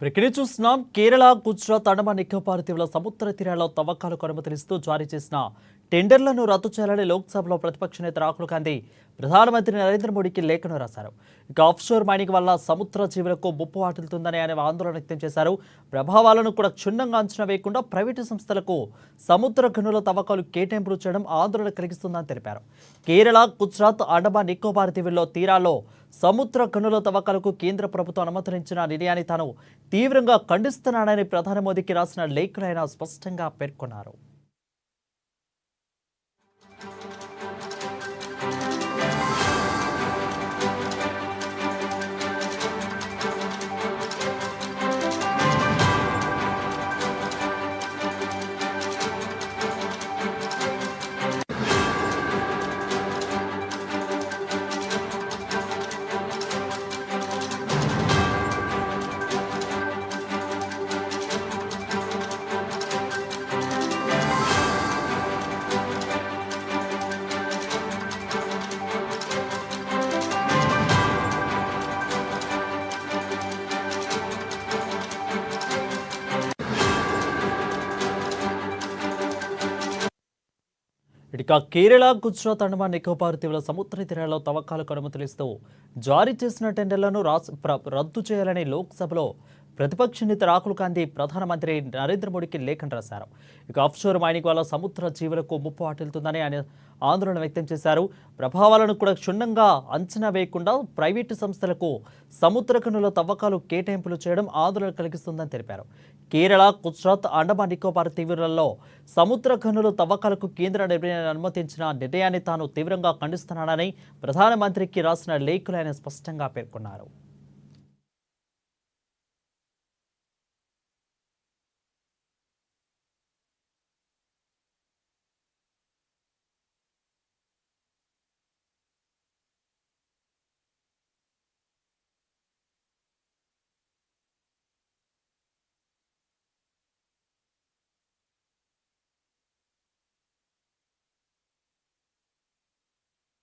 ఇక్కడే చూస్తున్నాం. కేరళ, గుజరాత్, అండమాన్ నికోబార్ దీవుల సముద్ర తీరాల్లో తవ్వకాలకు అనుమతులిస్తూ జారీ చేసిన టెండర్లను రద్దు చేయాలని లోక్సభలో ప్రతిపక్ష నేత రాహుల్ గాంధీ ప్రధానమంత్రి నరేంద్ర మోడీకి లేఖను రాశారు. ఇక ఆఫ్షోర్ మైనింగ్ వల్ల సముద్ర జీవులకు ముప్పు వాటిల్తుందని ఆయన ఆందోళన వ్యక్తం చేశారు. ప్రభావాలను కూడా క్షుణ్ణంగా అంచనా వేయకుండా ప్రైవేటు సంస్థలకు సముద్ర గనుల తవ్వకాలు కేటాయింపులు చేయడం ఆందోళన కలిగిస్తుందని తెలిపారు. కేరళ, గుజరాత్, అండమాన్ నికోబార్ దీవుల్లో తీరాల్లో సముద్ర గనుల తవ్వకాలకు కేంద్ర ప్రభుత్వం అనుమతించిన నిర్ణయాన్ని తాను తీవ్రంగా ఖండిస్తున్నానని ప్రధాని మోదీకి రాసిన లేఖలో ఆయన స్పష్టంగా పేర్కొన్నారు. ఇక కేరళ, గుజరాత్, అండమాన్ నికోబార్ దీవుల సముద్ర తీరాల్లో తవ్వకాలకు అనుమతులిస్తూ జారీ చేసిన టెండర్లను రద్దు చేయాలని లోక్సభలో ప్రతిపక్ష నేత రాహుల్ గాంధీ ప్రధానమంత్రి నరేంద్ర మోడీకి లేఖను రాశారు. ఇక ఆఫ్షోర్ మైనింగ్ వల్ల సముద్ర జీవులకు ముప్పు వాటిల్తుందని ఆయన ఆందోళన వ్యక్తం చేశారు. ప్రభావాలను కూడా క్షుణ్ణంగా అంచనా వేయకుండా ప్రైవేటు సంస్థలకు సముద్ర గనుల తవ్వకాలు కేటాయింపులు చేయడం ఆందోళన కలిగిస్తుందని తెలిపారు. కేరళ, గుజరాత్, అండమాన్ నికోబార్ దీవులలో సముద్ర గనుల తవ్వకాలకు కేంద్ర నిర్ణయాన్ని అనుమతించిన నిర్ణయాన్ని తాను తీవ్రంగా ఖండిస్తున్నానని ప్రధానమంత్రికి రాసిన లేఖలో ఆయన స్పష్టంగా పేర్కొన్నారు.